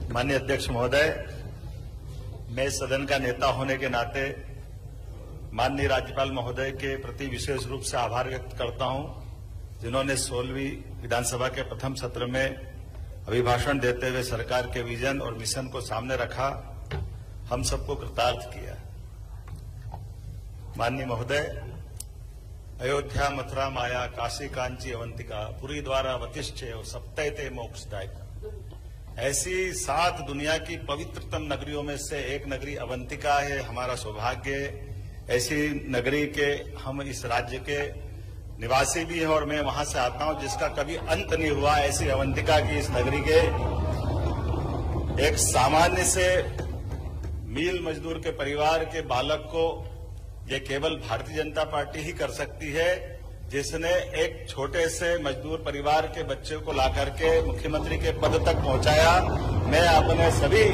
माननीय अध्यक्ष महोदय, मैं सदन का नेता होने के नाते माननीय राज्यपाल महोदय के प्रति विशेष रूप से आभार व्यक्त करता हूं, जिन्होंने 16वीं विधानसभा के प्रथम सत्र में अभिभाषण देते हुए सरकार के विजन और मिशन को सामने रखा, हम सबको कृतार्थ किया। माननीय महोदय, अयोध्या, मथुरा, माया, काशी, कांची, अवंतिका, पुरी, द्वारा, वतिष्ठेय, सप्तैते मोक्षदायक, ऐसी 7 दुनिया की पवित्रतम नगरियों में से एक नगरी अवंतिका है। हमारा सौभाग्य, ऐसी नगरी के हम इस राज्य के निवासी भी हैं और मैं वहां से आता हूं जिसका कभी अंत नहीं हुआ। ऐसी अवंतिका की इस नगरी के एक सामान्य से मील मजदूर के परिवार के बालक को ये केवल भारतीय जनता पार्टी ही कर सकती है, जिसने एक छोटे से मजदूर परिवार के बच्चे को लाकर के मुख्यमंत्री के पद तक पहुंचाया। मैं अपने सभी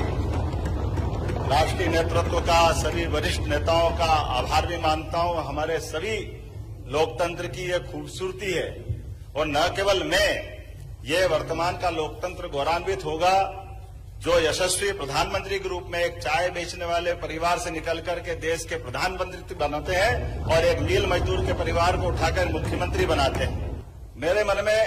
राष्ट्रीय नेतृत्व का, सभी वरिष्ठ नेताओं का आभार भी मानता हूं। हमारे सभी लोकतंत्र की ये खूबसूरती है और न केवल मैं, ये वर्तमान का लोकतंत्र गौरवान्वित होगा जो यशस्वी प्रधानमंत्री के रूप में एक चाय बेचने वाले परिवार से निकल करके देश के प्रधानमंत्री बनाते हैं और एक मील मजदूर के परिवार को उठाकर मुख्यमंत्री बनाते हैं। मेरे मन में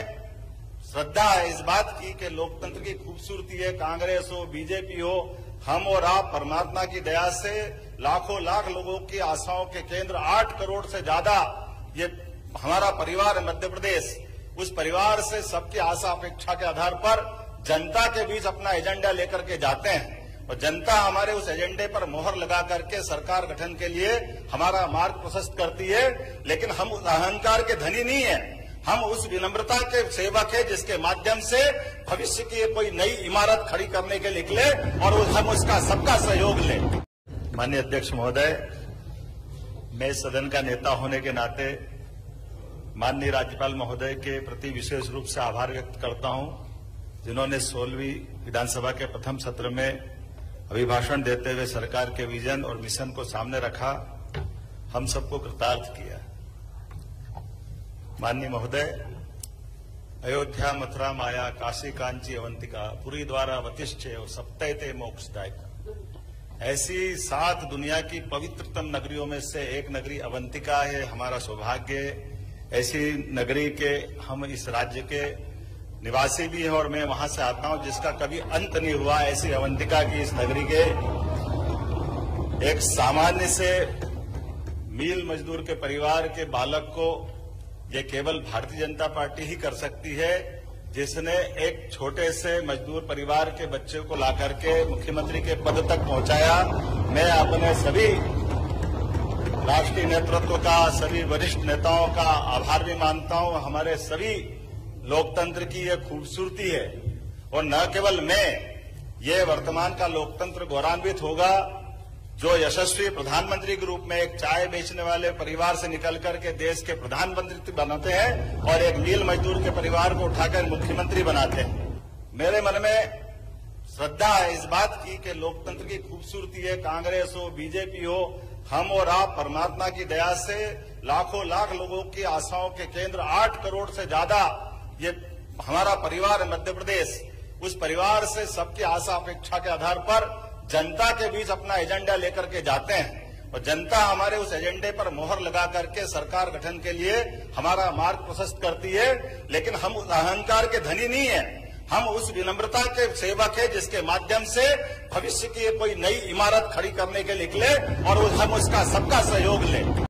श्रद्धा है इस बात की कि लोकतंत्र की खूबसूरती है। कांग्रेस हो, बीजेपी हो, हम और आप परमात्मा की दया से लाखों लाख लोगों की आशाओं के केंद्र, 8 करोड़ से ज्यादा ये हमारा परिवार है मध्य प्रदेश। उस परिवार से सबकी आशा अपेक्षा के आधार पर जनता के बीच अपना एजेंडा लेकर के जाते हैं और जनता हमारे उस एजेंडे पर मोहर लगा करके सरकार गठन के लिए हमारा मार्ग प्रशस्त करती है। लेकिन हम उस अहंकार के धनी नहीं है, हम उस विनम्रता के सेवक है जिसके माध्यम से भविष्य की कोई नई इमारत खड़ी करने के निकले और हम उसका सबका सहयोग लें। माननीय अध्यक्ष महोदय, मैं सदन का नेता होने के नाते माननीय राज्यपाल महोदय के प्रति विशेष रूप से आभार व्यक्त करता हूं, जिन्होंने 16वीं विधानसभा के प्रथम सत्र में अभिभाषण देते हुए सरकार के विजन और मिशन को सामने रखा, हम सबको कृतार्थ किया। माननीय महोदय, अयोध्या, मथुरा, माया, काशी, कांची, अवंतिका, पुरी, द्वारा, वतिष्ठेय, सप्तैते मोक्षदायक, ऐसी 7 दुनिया की पवित्रतम नगरियों में से एक नगरी अवंतिका है। हमारा सौभाग्य, ऐसी नगरी के हम इस राज्य के निवासी भी हैं और मैं वहां से आता हूं जिसका कभी अंत नहीं हुआ। ऐसी अवंतिका की इस नगरी के एक सामान्य से मील मजदूर के परिवार के बालक को ये केवल भारतीय जनता पार्टी ही कर सकती है, जिसने एक छोटे से मजदूर परिवार के बच्चे को लाकर के मुख्यमंत्री के पद तक पहुंचाया। मैं अपने सभी राष्ट्रीय नेतृत्व का, सभी वरिष्ठ नेताओं का आभार भी मानता हूं। हमारे सभी लोकतंत्र की ये खूबसूरती है और न केवल मैं, ये वर्तमान का लोकतंत्र गौरवान्वित होगा जो यशस्वी प्रधानमंत्री के रूप में एक चाय बेचने वाले परिवार से निकल करके देश के प्रधानमंत्री बनाते हैं और एक मील मजदूर के परिवार को उठाकर मुख्यमंत्री बनाते हैं। मेरे मन में श्रद्धा है इस बात की कि लोकतंत्र की खूबसूरती है। कांग्रेस हो, बीजेपी हो, हम और आप परमात्मा की दया से लाखों लाख लोगों की आशाओं के केंद्र, 8 करोड़ से ज्यादा ये हमारा परिवार है मध्य प्रदेश। उस परिवार से सबकी आशा अपेक्षा के आधार पर जनता के बीच अपना एजेंडा लेकर के जाते हैं और जनता हमारे उस एजेंडे पर मोहर लगा करके सरकार गठन के लिए हमारा मार्ग प्रशस्त करती है। लेकिन हम उस अहंकार के धनी नहीं है, हम उस विनम्रता के सेवक है जिसके माध्यम से भविष्य की कोई नई इमारत खड़ी करने के निकले और हम उसका सबका सहयोग लें।